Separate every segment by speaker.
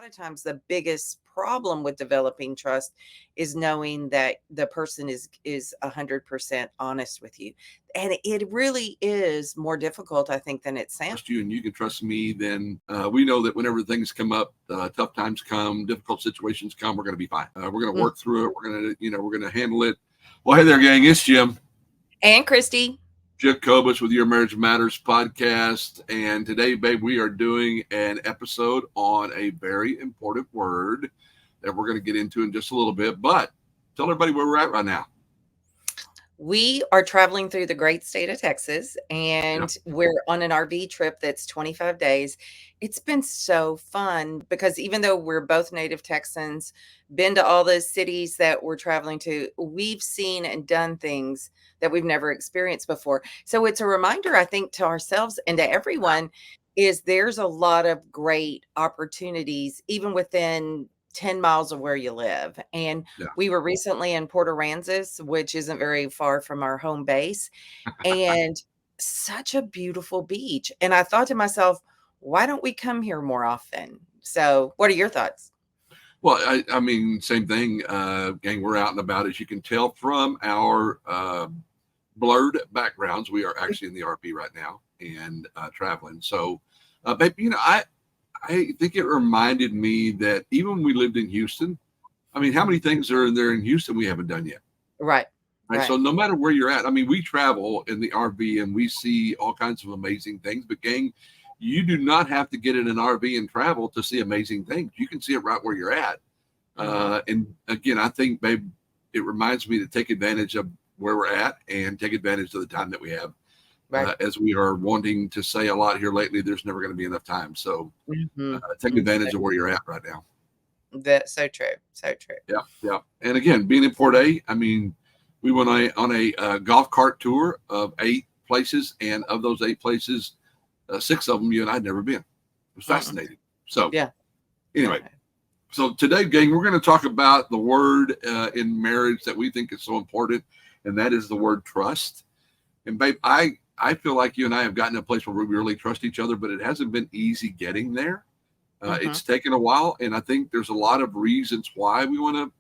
Speaker 1: lot of times the biggest problem with developing trust is knowing that the person is 100% honest with you. And it really is more difficult, I think, than it sounds.
Speaker 2: Trust you and you can trust me, then we know that whenever things come up, tough times come, difficult situations come, we're going to be fine. We're going to work through it. We're going to handle it. Well, hey there, gang. It's Jim.
Speaker 1: And Christy.
Speaker 2: Jacobus with your Marriage Matters podcast. And today, babe, we are doing an episode on a very important word that we're going to get into in just a little bit. But tell everybody where we're at right now.
Speaker 1: We are traveling through the great state of Texas, and we're on an RV trip that's 25 days. It's been so fun because even though we're both native Texans, been to all the cities that we're traveling to, we've seen and done things that we've never experienced before. So it's a reminder, I think, to ourselves and to everyone is there's a lot of great opportunities, even within 10 miles of where you live. And we were recently in Port Aransas, which isn't very far from our home base, and such a beautiful beach. And I thought to myself, why don't we come here more often? So what are your thoughts?
Speaker 2: Well, I mean, same thing, gang, we're out and about. As you can tell from our blurred backgrounds, we are actually in the RV right now and traveling. So, babe, I think it reminded me that even when we lived in Houston, I mean, how many things are there in Houston we haven't done yet?
Speaker 1: Right.
Speaker 2: So no matter where you're at, I mean, we travel in the RV and we see all kinds of amazing things. But gang, you do not have to get in an RV and travel to see amazing things. You can see it right where you're at. And again, I think, babe, it reminds me to take advantage of where we're at and take advantage of the time that we have. As we are wanting to say a lot here lately, there's never going to be enough time. So take advantage of where you're at right now.
Speaker 1: That's so true. So true.
Speaker 2: Yeah. And again, being in Port A, I mean, we went on a golf cart tour of 8 places. And of those 8 places, 6 of them you and I had never been. It was fascinating. So anyway, so today, gang, we're going to talk about the word in marriage that we think is so important. And that is the word trust. And babe, I feel like you and I have gotten to a place where we really trust each other, but it hasn't been easy getting there. It's taken a while, and I think there's a lot of reasons why we want to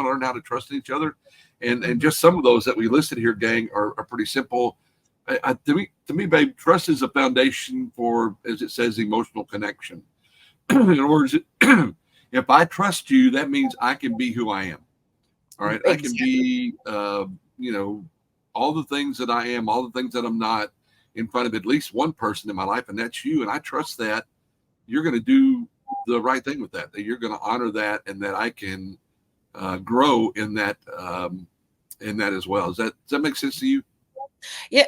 Speaker 2: learn how to trust each other, and just some of those that we listed here, gang, are pretty simple. To me, babe, trust is a foundation for, as it says, emotional connection. In other words, if I trust you, that means I can be who I am. All right, I can be, all the things that I am, all the things that I'm not, in front of at least one person in my life, and that's you. And I trust that you're going to do the right thing with that you're going to honor that, and that I can grow in that as well. Does that make sense to you?
Speaker 1: Yeah.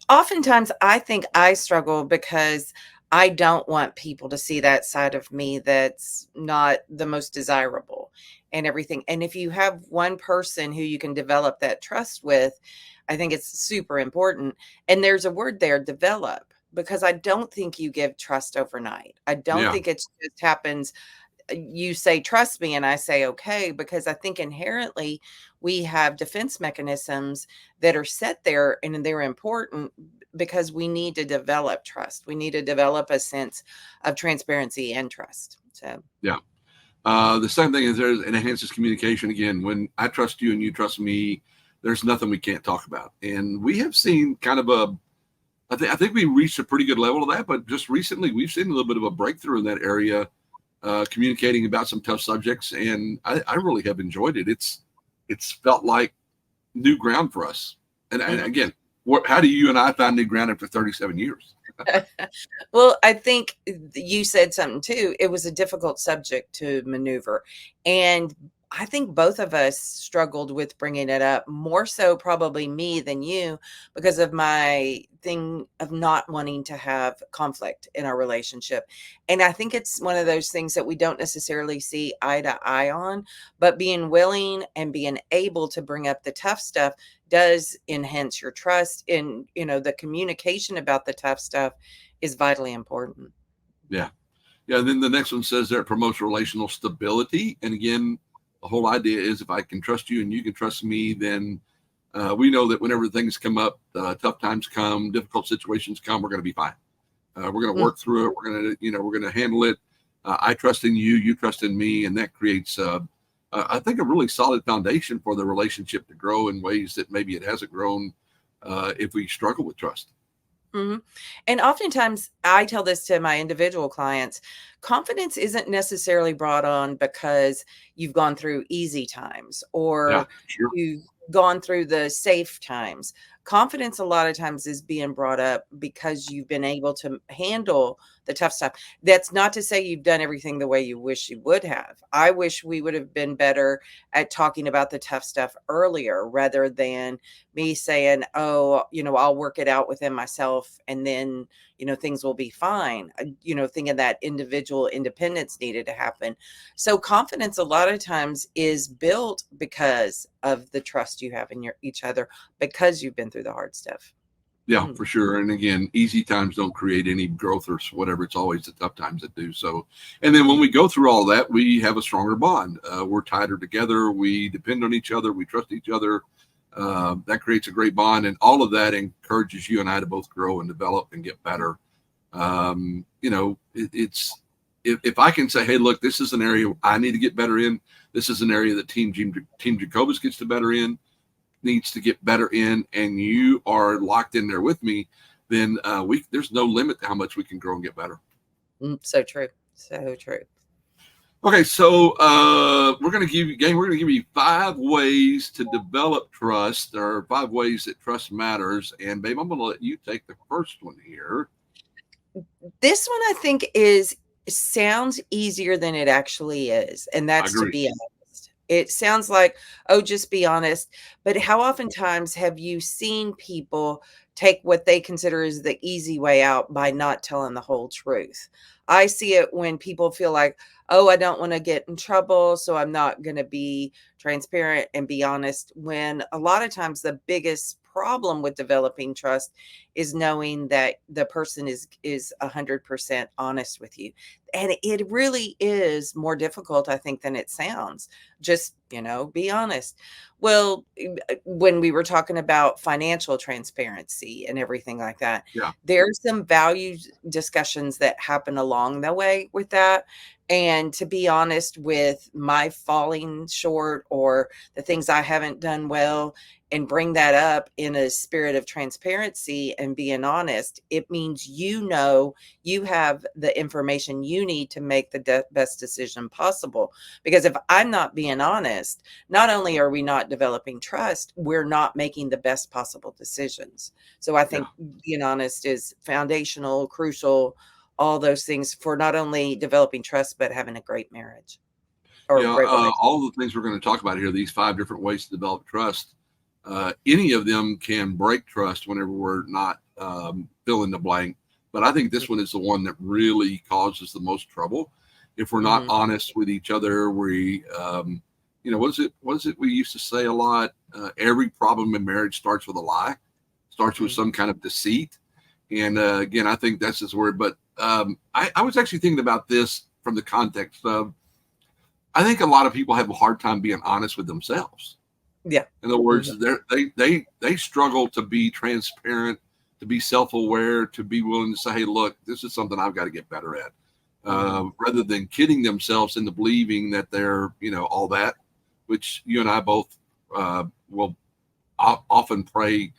Speaker 1: Oftentimes I think I struggle because I don't want people to see that side of me that's not the most desirable and everything. And if you have one person who you can develop that trust with, I think it's super important. And there's a word there, develop, because I don't think you give trust overnight. I don't think it just happens. You say, trust me, and I say, okay, because I think inherently we have defense mechanisms that are set there, and they're important because we need to develop trust. We need to develop a sense of transparency and trust. So,
Speaker 2: the same thing is it enhances communication. Again, when I trust you and you trust me, there's nothing we can't talk about. And we have seen kind of I think we reached a pretty good level of that, but just recently we've seen a little bit of a breakthrough in that area, communicating about some tough subjects. And I really have enjoyed it. It's felt like new ground for us. And again, how do you and I find new ground after 37 years?
Speaker 1: Well, I think you said something too. It was a difficult subject to maneuver. And I think both of us struggled with bringing it up, more so probably me than you, because of my thing of not wanting to have conflict in our relationship. And I think it's one of those things that we don't necessarily see eye to eye on, but being willing and being able to bring up the tough stuff does enhance your trust. And, the communication about the tough stuff is vitally important.
Speaker 2: Yeah. Then the next one says there it promotes relational stability. And again, the whole idea is if I can trust you and you can trust me, then we know that whenever things come up, tough times come, difficult situations come, we're going to be fine. We're going to work through it. We're going to handle it. I trust in you, you trust in me, and that creates, I think, a really solid foundation for the relationship to grow in ways that maybe it hasn't grown if we struggle with trust.
Speaker 1: Mhm. And oftentimes, I tell this to my individual clients, confidence isn't necessarily brought on because you've gone through easy times
Speaker 2: Yeah,
Speaker 1: or
Speaker 2: sure.
Speaker 1: you've gone through the safe times. Confidence a lot of times is being brought up because you've been able to handle the tough stuff. That's not to say you've done everything the way you wish you would have. I wish we would have been better at talking about the tough stuff earlier rather than me saying, "Oh, I'll work it out within myself and then, things will be fine." Thinking that individual independence needed to happen. So confidence a lot of times is built because of the trust you have in each other because you've been through the hard stuff.
Speaker 2: Yeah,
Speaker 1: Mm.
Speaker 2: for sure. And again, easy times don't create any growth or whatever. It's always the tough times that do. So, and then when we go through all that, we have a stronger bond. We're tighter together. We depend on each other. We trust each other. That creates a great bond. And all of that encourages you and I to both grow and develop and get better. It's, if I can say, hey, look, this is an area I need to get better in. This is an area that Team Jacobus gets to better in, needs to get better in, and you are locked in there with me, then there's no limit to how much we can grow and get better.
Speaker 1: So true. So true.
Speaker 2: Okay, so we're going to give you 5 ways to develop trust, or 5 ways that trust matters. And babe, I'm going to let you take the first one here.
Speaker 1: This one I think sounds easier than it actually is, and
Speaker 2: I
Speaker 1: that's to
Speaker 2: agree.
Speaker 1: be honest. It sounds like, "Oh, just be honest," but how oftentimes have you seen people take what they consider is the easy way out by not telling the whole truth? I see it when people feel like, "Oh, I don't wanna get in trouble, so I'm not gonna be transparent and be honest," when a lot of times the biggest problem with developing trust is knowing that the person is 100% honest with you. And it really is more difficult, I think, than it sounds. Just, be honest. Well, when we were talking about financial transparency and everything like that,
Speaker 2: Yeah,
Speaker 1: there's some value discussions that happen along the way with that. And to be honest with my falling short or the things I haven't done well, and bring that up in a spirit of transparency and being honest, it means you have the information you need to make the best decision possible. Because if I'm not being honest, not only are we not developing trust, we're not making the best possible decisions. So I
Speaker 2: yeah.
Speaker 1: think being honest is foundational, crucial, all those things for not only developing trust, but having a great marriage or a
Speaker 2: Yeah,
Speaker 1: great relationship.
Speaker 2: all the things we're going to talk about here, these 5 different ways to develop trust, any of them can break trust whenever we're not fill in the blank. But I think this one is the one that really causes the most trouble. If we're not
Speaker 1: Mhm.
Speaker 2: honest with each other, what is it we used to say a lot? Every problem in marriage starts with a lie, starts with
Speaker 1: Mhm.
Speaker 2: some kind of deceit. And again, I think that's his word. But I was actually thinking about this from the context of, I think a lot of people have a hard time being honest with themselves.
Speaker 1: Yeah.
Speaker 2: In other words,
Speaker 1: Mhm.
Speaker 2: they struggle to be transparent, to be self-aware, to be willing to say, "Hey, look, this is something I've got to get better at,"
Speaker 1: Mhm.
Speaker 2: rather than kidding themselves into believing that they're, all that. Which you and I both will often pray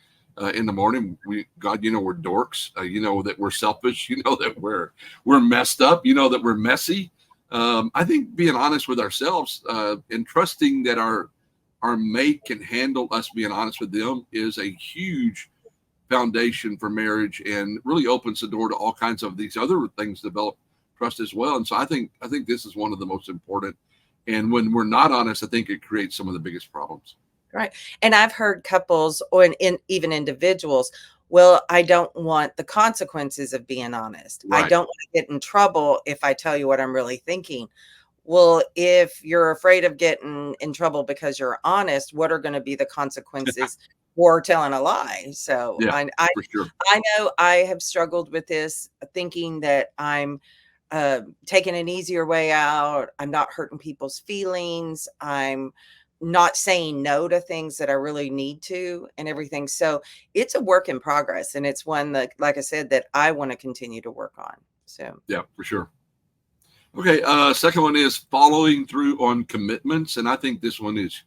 Speaker 2: in the morning. God, we're dorks. That we're selfish. That we're messed up. That we're messy. I think being honest with ourselves and trusting that our mate can handle us being honest with them is a huge foundation for marriage, and really opens the door to all kinds of these other things develop trust as well. And so I think this is one of the most important. And when we're not honest, I think it creates some of the biggest problems.
Speaker 1: Right. And I've heard couples or even individuals, well, I don't want the consequences of being honest. I
Speaker 2: Right.
Speaker 1: don't want to get in trouble if I tell you what I'm really thinking. Well, if you're afraid of getting in trouble because you're honest, what are going to be the consequences for telling a lie? So
Speaker 2: Yeah,
Speaker 1: I
Speaker 2: for sure.
Speaker 1: I know I have struggled with this, thinking that I'm taking an easier way out. I'm not hurting people's feelings. I'm not saying no to things that I really need to and everything. So it's a work in progress. And it's one that, like I said, that I want to continue to work on. So,
Speaker 2: Yeah, for sure. Okay. Second one is following through on commitments. And I think this one is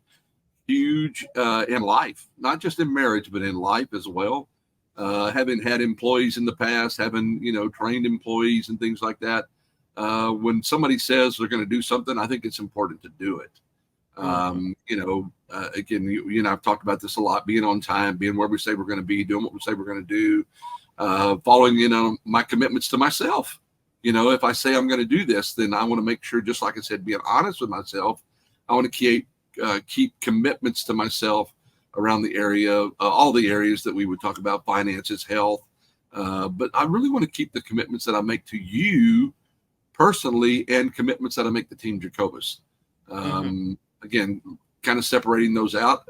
Speaker 2: huge in life, not just in marriage, but in life as well. Having had employees in the past, having, trained employees and things like that. When somebody says they're going to do something, I think it's important to do it.
Speaker 1: Mhm.
Speaker 2: Again, you and I've talked about this a lot, being on time, being where we say we're going to be, doing what we say we're going to do, following, my commitments to myself. If I say I'm going to do this, then I want to make sure, just like I said, being honest with myself, I want to keep commitments to myself around the area, all the areas that we would talk about, finances, health. But I really want to keep the commitments that I make to you personally and commitments that I make to Team Jacobus.
Speaker 1: Mhm.
Speaker 2: Again, kind of separating those out,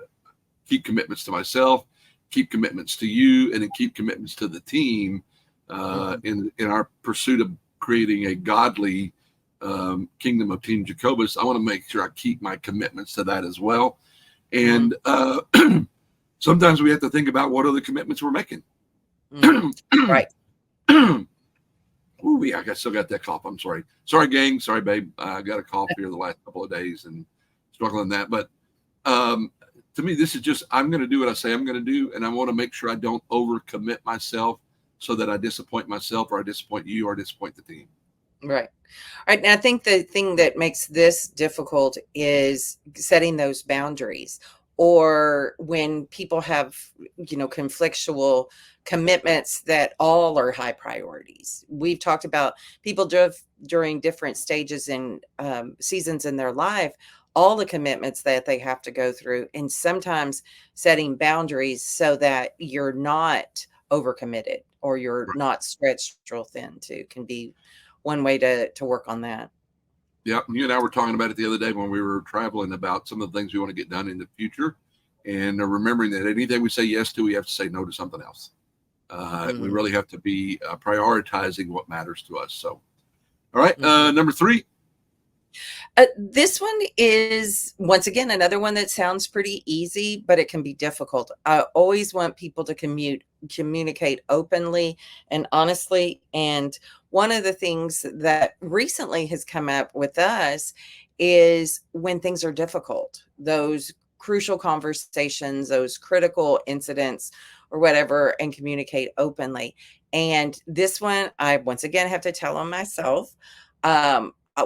Speaker 2: keep commitments to myself, keep commitments to you, and then keep commitments to the team
Speaker 1: Mhm.
Speaker 2: in our pursuit of creating a godly kingdom of Team Jacobus. I want to make sure I keep my commitments to that as well.
Speaker 1: Mhm.
Speaker 2: And sometimes we have to think about what are the commitments we're making.
Speaker 1: Mhm. Right.
Speaker 2: Ooh, yeah, I still got that cough. I'm sorry. Sorry, gang. Sorry, babe. I got a cough here the last couple of days and struggling that. But um, to me, this is just, I'm going to do what I say I'm going to do. And I want to make sure I don't overcommit myself so that I disappoint myself or I disappoint you or I disappoint the team.
Speaker 1: Right. Right. And I think the thing that makes this difficult is setting those boundaries, or when people have, conflictual commitments that all are high priorities. We've talked about people during different stages and seasons in their life, all the commitments that they have to go through, and sometimes setting boundaries so that you're not overcommitted or you're
Speaker 2: Right.
Speaker 1: not stretched real thin too, can be one way to work on that.
Speaker 2: Yeah. You and I were talking about it the other day when we were traveling about some of the things we want to get done in the future. And remembering that anything we say yes to, we have to say no to something else. We
Speaker 1: Mhm,
Speaker 2: really have to be prioritizing what matters to us. So, all right.
Speaker 1: mhm.
Speaker 2: Number three.
Speaker 1: This one is, once again, another one that sounds pretty easy, but it can be difficult. I always want people to communicate openly and honestly, and one of the things that recently has come up with us is when things are difficult, those crucial conversations, those critical incidents or whatever, and communicate openly. And this one, I once again have to tell on myself.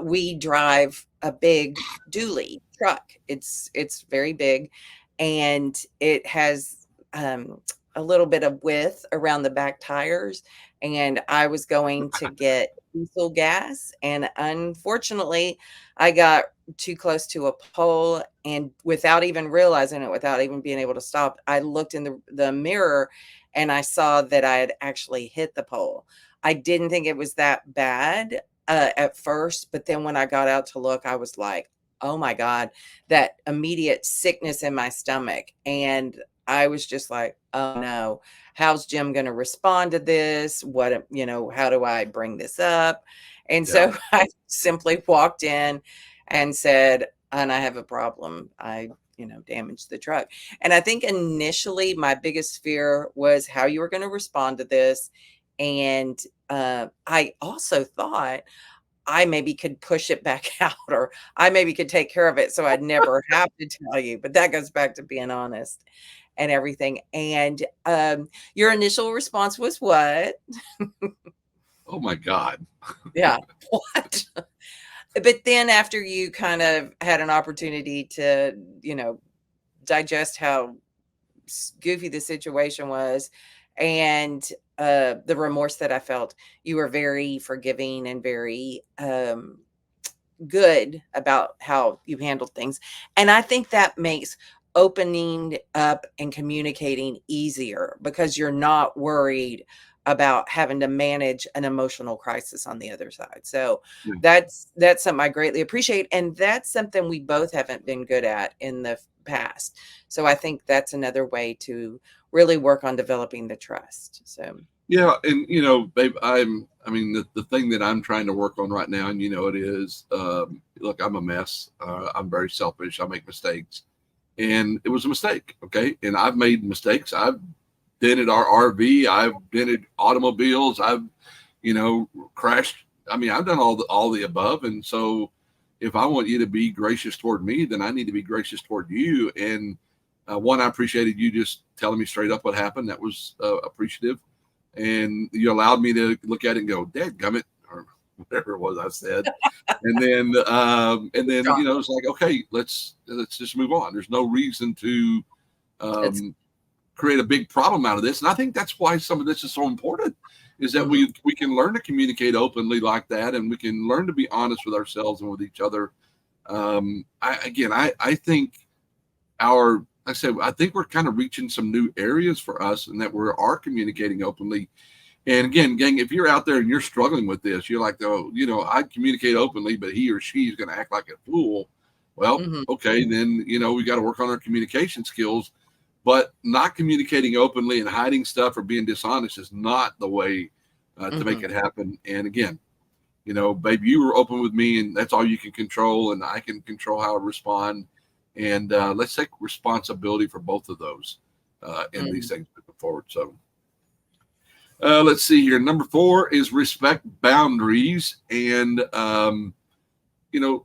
Speaker 1: We drive a big dually truck. It's very big, and it has a little bit of width around the back tires. And I was going to get diesel gas, and unfortunately, I got too close to a pole, and without even realizing it, without even being able to stop, I looked in the mirror, and I saw that I had actually hit the pole. I didn't think it was that bad at first, but then when I got out to look, I was like, "Oh my god," that immediate sickness in my stomach, and I was just like, "Oh no, how's Jim gonna respond to this? How do I bring this up?" And
Speaker 2: Yeah.
Speaker 1: so I simply walked in and said, "And I have a problem. I, damaged the truck." And I think initially my biggest fear was how you were gonna respond to this, and I also thought I maybe could push it back out, or I maybe could take care of it so I'd never have to tell you, but that goes back to being honest and everything. And, your initial response was what?
Speaker 2: Oh my God.
Speaker 1: Yeah. What? But then after you kind of had an opportunity to, digest how goofy the situation was, and the remorse that I felt, you were very forgiving and very good about how you handled things. And I think that makes opening up and communicating easier because you're not worried about having to manage an emotional crisis on the other side. So
Speaker 2: Yeah.
Speaker 1: that's something I greatly appreciate, and that's something we both haven't been good at in the past. So I think that's another way to really work on developing the trust. So
Speaker 2: Yeah. And, babe, I mean, the thing that I'm trying to work on right now, and it is, look, I'm a mess. I'm very selfish. I make mistakes. And it was a mistake. Okay. And I've made mistakes. I've dented our RV. I've dented automobiles. I've, crashed I mean, I've done all the above, and so if I want you to be gracious toward me, then I need to be gracious toward you. And one, I appreciated you just telling me straight up what happened. That was appreciative, and you allowed me to look at it and go, "Dadgummit," or whatever it was I said. And then it's like, okay, let's just move on. There's no reason to create a big problem out of this. And I think that's why some of this is so important, is that we can learn to communicate openly like that, and we can learn to be honest with ourselves and with each other. I think I think we're kind of reaching some new areas for us, and that we are communicating openly. And again, gang, if you're out there and you're struggling with this, you're like, oh, I communicate openly, but he or she is going to act like a fool. Well, okay, then, we got to work on our communication skills. But not communicating openly and hiding stuff or being dishonest is not the way to make it happen. And again, baby, you were open with me, and that's all you can control, and I can control how I respond. And let's take responsibility for both of those in these things moving forward. So let's see here. Number 4 is respect boundaries. And,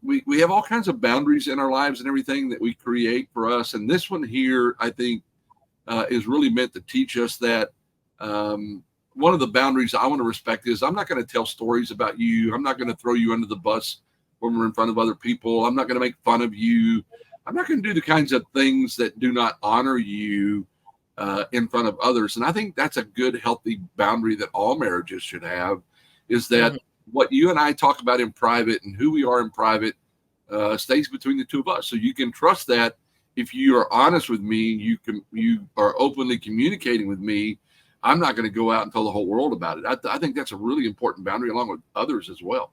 Speaker 2: we have all kinds of boundaries in our lives and everything that we create for us. And this one here, I think, is really meant to teach us that one of the boundaries I want to respect is I'm not going to tell stories about you. I'm not going to throw you under the bus when we're in front of other people. I'm not going to make fun of you. I'm not going to do the kinds of things that do not honor you in front of others. And I think that's a good, healthy boundary that all marriages should have, is that what you and I talk about in private and who we are in private stays between the two of us. So you can trust that if you are honest with me, you are openly communicating with me, I'm not going to go out and tell the whole world about it. I think that's a really important boundary, along with others as well.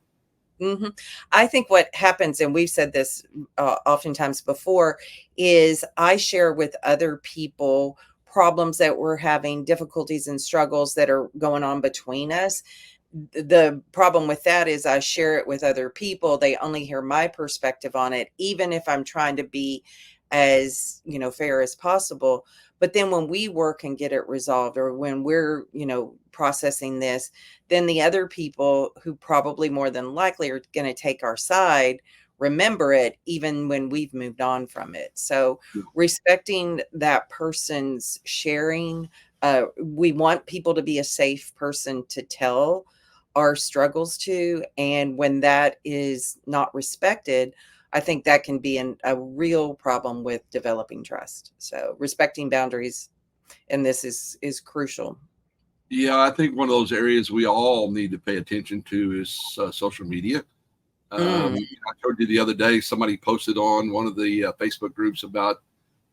Speaker 1: I think what happens, and we've said this oftentimes before, is I share with other people problems that we're having, difficulties and struggles that are going on between us. The problem with that is I share it with other people. They only hear my perspective on it, even if I'm trying to be as, fair as possible. But then when we work and get it resolved, or when we're, processing this, then the other people who probably more than likely are going to take our side, remember it even when we've moved on from it. So respecting that person's sharing, we want people to be a safe person to tell our struggles to. And when that is not respected, I think that can be a real problem with developing trust. So respecting boundaries in this is crucial.
Speaker 2: Yeah, I think one of those areas we all need to pay attention to is social media. I told you the other day, somebody posted on one of the Facebook groups about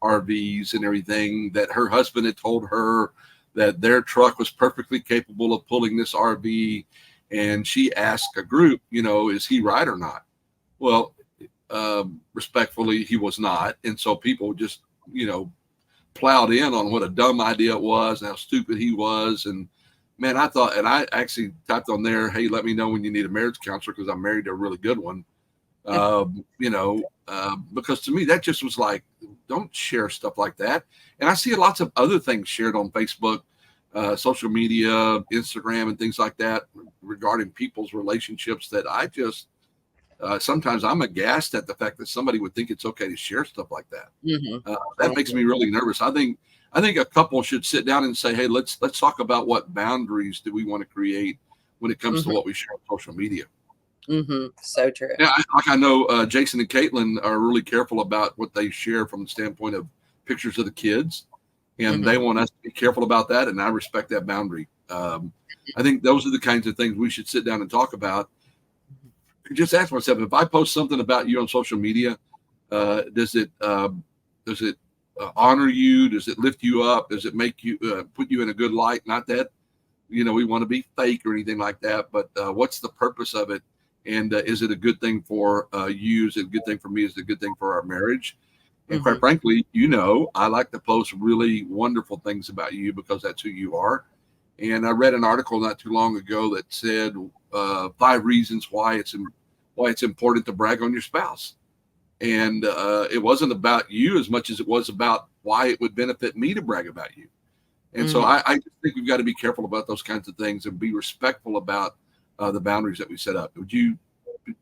Speaker 2: RVs and everything, that her husband had told her that their truck was perfectly capable of pulling this RV. And she asked a group, is he right or not? Well, respectfully, he was not. And so people just, plowed in on what a dumb idea it was and how stupid he was. And man, I thought, and I actually typed on there, hey, let me know when you need a marriage counselor, because I'm married to a really good one. Because to me, that just was like, don't share stuff like that. And I see lots of other things shared on Facebook, social media, Instagram, and things like that regarding people's relationships that I just, sometimes I'm aghast at the fact that somebody would think it's okay to share stuff like that. That makes me really nervous. I think a couple should sit down and say, hey, let's talk about what boundaries do we want to create when it comes to what we share on social media.
Speaker 1: So true.
Speaker 2: Yeah, I know Jason and Caitlin are really careful about what they share from the standpoint of pictures of the kids, and they want us to be careful about that, and I respect that boundary. I think those are the kinds of things we should sit down and talk about. Just ask myself, if I post something about you on social media, does it honor you? Does it lift you up? Does it make you put you in a good light? Not that we want to be fake or anything like that, but what's the purpose of it? And is it a good thing for you? Is it a good thing for me? Is it a good thing for our marriage? And quite frankly, I like to post really wonderful things about you because that's who you are. And I read an article not too long ago that said 5 reasons why it's important to brag on your spouse. And it wasn't about you as much as it was about why it would benefit me to brag about you. And so I just think we've got to be careful about those kinds of things and be respectful about the boundaries that we set up. Do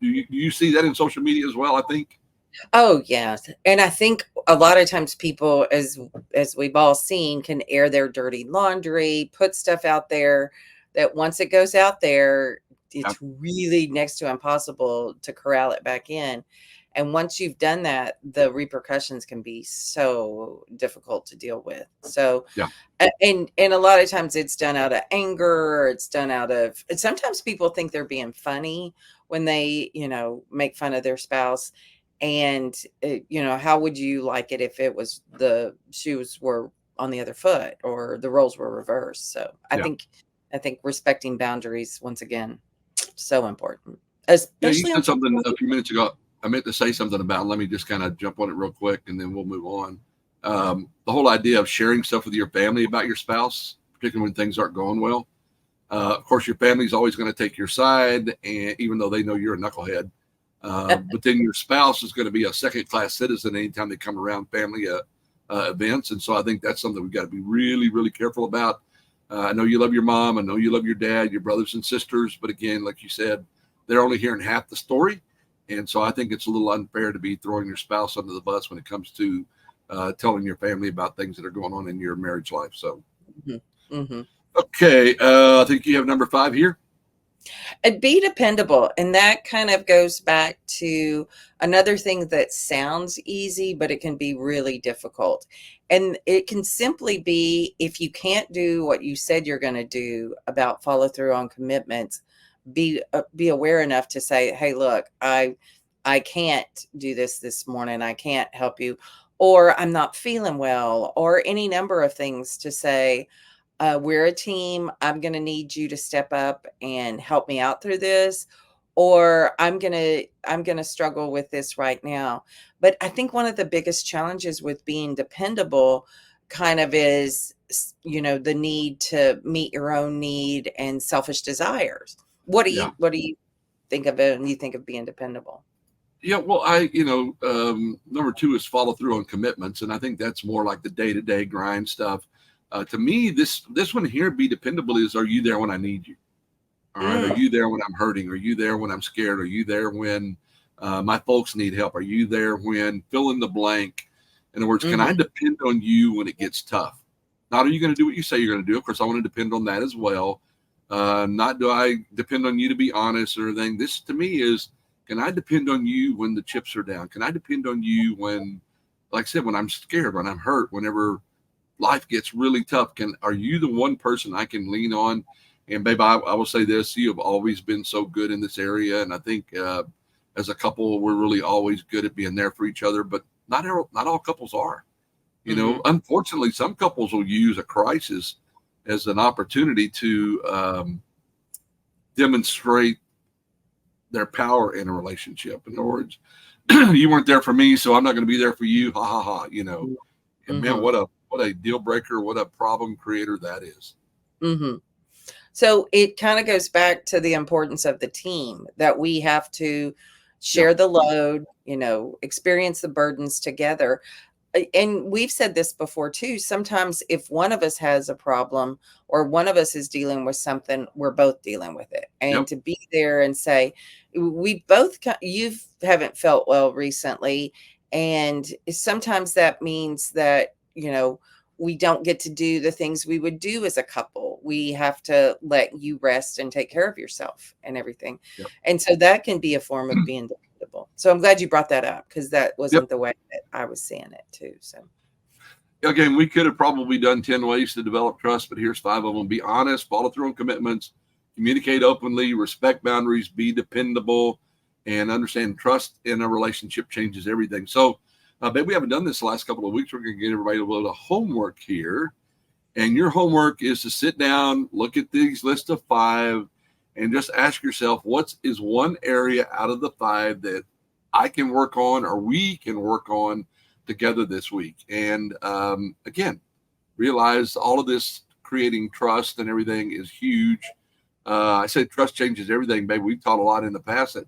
Speaker 2: you see that in social media as well? I think.
Speaker 1: Oh, yes. And I think a lot of times people, as we've all seen, can air their dirty laundry, put stuff out there that once it goes out there,
Speaker 2: Yeah,
Speaker 1: it's really next to impossible to corral it back in. And once you've done that, the repercussions can be so difficult to deal with. So,
Speaker 2: yeah,
Speaker 1: and a lot of times it's done out of anger, or it's done out of, and sometimes people think they're being funny when they, make fun of their spouse. And how would you like it if it was the shoes were on the other foot or the roles were reversed? So
Speaker 2: yeah.
Speaker 1: I think respecting boundaries, once again, so important,
Speaker 2: Yeah, you
Speaker 1: especially on
Speaker 2: said
Speaker 1: social
Speaker 2: something a
Speaker 1: media.
Speaker 2: few minutes ago. I meant to say something about. Let me just kind of jump on it real quick, and then we'll move on. The whole idea of sharing stuff with your family about your spouse, particularly when things aren't going well. Of course, your family's always going to take your side, and even though they know you're a knucklehead, but then your spouse is going to be a second-class citizen anytime they come around family events, and so I think that's something we've got to be really, really careful about. I know you love your mom, I know you love your dad, your brothers and sisters, but again, like you said, they're only hearing half the story, and so I think it's a little unfair to be throwing your spouse under the bus when it comes to telling your family about things that are going on in your marriage life. So,
Speaker 1: Mhm, mhm.
Speaker 2: okay, I think you have number 5 here.
Speaker 1: And be dependable. And that kind of goes back to another thing that sounds easy, but it can be really difficult. And it can simply be, if you can't do what you said you're going to do about follow through on commitments, be aware enough to say, hey, look, I can't do this morning. I can't help you, or I'm not feeling well, or any number of things to say, we're a team. I'm going to need you to step up and help me out through this, or I'm going to struggle with this right now. But I think one of the biggest challenges with being dependable kind of is, the need to meet your own need and selfish desires. What do
Speaker 2: Yeah.
Speaker 1: you think of it when you think of being dependable?
Speaker 2: Yeah, well, number 2 is follow through on commitments, and I think that's more like the day to day grind stuff. To me, this one here, be dependable, is: are you there when I need you? All right, are
Speaker 1: Mm,
Speaker 2: you there when I'm hurting? Are you there when I'm scared? Are you there when my folks need help? Are you there when fill in the blank? In other words, can I
Speaker 1: mhm,
Speaker 2: depend on you when it gets tough? Not are you going to do what you say you're going to do? Of course, I want to depend on that as well. Not do I depend on you to be honest or anything. This to me is, can I depend on you when the chips are down? Can I depend on you when, like I said, when I'm scared, when I'm hurt, whenever life gets really tough? Are you the one person I can lean on? And babe, I will say this: you have always been so good in this area, and I think as a couple, we're really always good at being there for each other. But not all couples are.
Speaker 1: mhm,
Speaker 2: Unfortunately, some couples will use a crisis as an opportunity to demonstrate their power in a relationship. In other words, you weren't there for me, so I'm not going to be there for you. Ha ha ha. And man,
Speaker 1: mhm,
Speaker 2: what a deal breaker, what a problem creator that is.
Speaker 1: mhm. So it kind of goes back to the importance of the team, that we have to
Speaker 2: Yeah,
Speaker 1: share the load, experience the burdens together. And we've said this before too. Sometimes if one of us has a problem or one of us is dealing with something, we're both dealing with it. And
Speaker 2: yep,
Speaker 1: to be there and say, we both, you haven't felt well recently. And sometimes that means that, we don't get to do the things we would do as a couple. We have to let you rest and take care of yourself and everything.
Speaker 2: yep,
Speaker 1: And so that can be a form of being dependable. So I'm glad you brought that up, because that
Speaker 2: yep.
Speaker 1: wasn't the way that I was seeing it too. So,
Speaker 2: Again, we could have probably done 10 ways to develop trust, but here's 5 of them. Be honest, follow through on commitments, communicate openly, respect boundaries, be dependable, and understand trust in a relationship changes everything. So, babe, we haven't done this the last couple of weeks. We're going to get everybody a little homework here. And your homework is to sit down, look at these list of 5, and just ask yourself, what is one area out of the 5 that I can work on or we can work on together this week? And again, realize all of this creating trust and everything is huge. I said trust changes everything, baby. We've taught a lot in the past that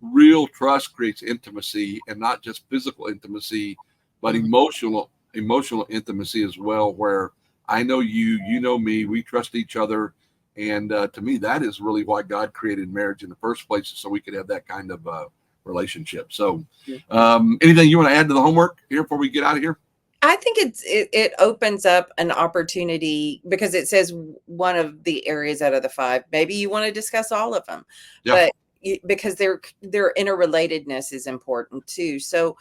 Speaker 2: real trust creates intimacy, and not just physical intimacy, but
Speaker 1: mhm,
Speaker 2: emotional intimacy as well, where I know you, you know me, we trust each other. And to me, that is really why God created marriage in the first place, so we could have that kind of relationship. So anything you want to add to the homework here before we get out of here?
Speaker 1: I think it opens up an opportunity, because it says one of the areas out of the 5. Maybe you want to discuss all of them, but because their interrelatedness is important too. So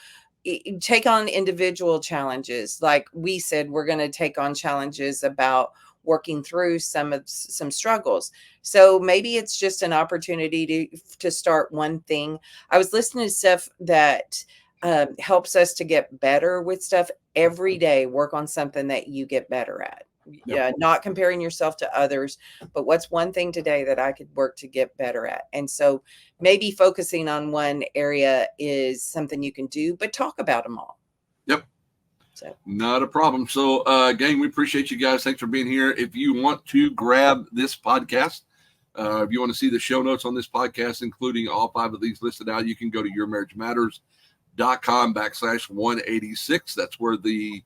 Speaker 1: take on individual challenges. Like we said, we're going to take on challenges about working through some struggles. So maybe it's just an opportunity to start one thing. I was listening to stuff that helps us to get better with stuff every day. Work on something that you get better at. Yeah, not comparing yourself to others, but what's one thing today that I could work to get better at? And so maybe focusing on one area is something you can do, but talk about them all.
Speaker 2: Yep. So not a problem. So gang, we appreciate you guys. Thanks for being here. If you want to grab this podcast, if you want to see the show notes on this podcast, including all 5 of these listed out, you can go to yourmarriagematters.com/186. That's where the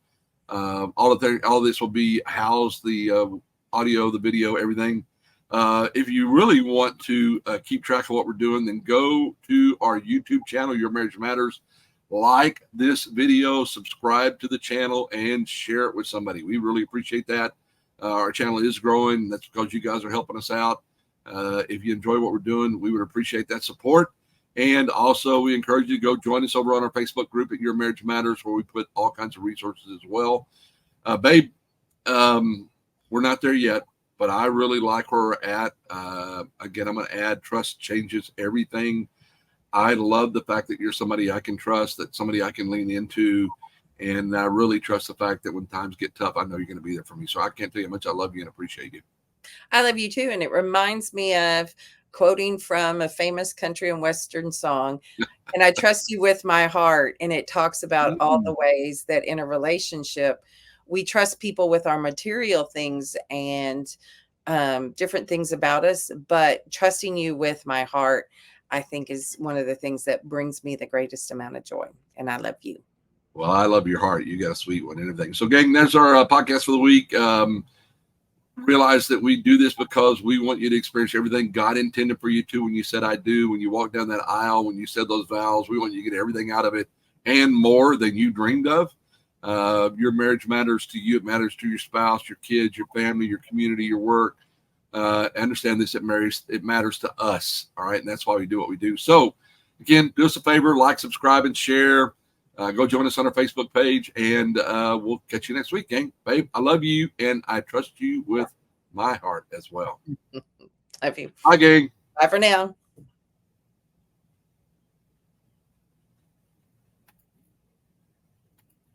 Speaker 2: all of this will be housed, the audio, the video, everything. If you really want to keep track of what we're doing, then go to our YouTube channel, Your Marriage Matters. Like this video, subscribe to the channel, and share it with somebody. We really appreciate that. Our channel is growing. That's because you guys are helping us out. If you enjoy what we're doing, we would appreciate that support. And also, we encourage you to go join us over on our Facebook group at Your Marriage Matters, where we put all kinds of resources as well. Babe, we're not there yet, but I really like where we're at. Again, I'm going to add trust changes everything. I love the fact that you're somebody I can trust, that somebody I can lean into. And I really trust the fact that when times get tough, I know you're going to be there for me. So I can't tell you how much I love you and appreciate you.
Speaker 1: I love you too. And it reminds me of quoting from a famous country and Western song, and I trust you with my heart. And it talks about all the ways that in a relationship, we trust people with our material things and different things about us, but trusting you with my heart, I think, is one of the things that brings me the greatest amount of joy. And I love you.
Speaker 2: Well, I love your heart. You got a sweet one and everything. So, gang, there's our podcast for the week. Realize that we do this because we want you to experience everything God intended for you to. When you said I do, when you walked down that aisle, when you said those vows, we want you to get everything out of it and more than you dreamed of. Your marriage matters to you. It matters to your spouse, your kids, your family, your community, your work. Understand this, it matters to us. All right. And that's why we do what we do. So again, do us a favor, like, subscribe, and share. Go join us on our Facebook page, and we'll catch you next week, gang. Babe, I love you, and I trust you with my heart as well.
Speaker 1: Love you.
Speaker 2: Bye, gang.
Speaker 1: Bye for now.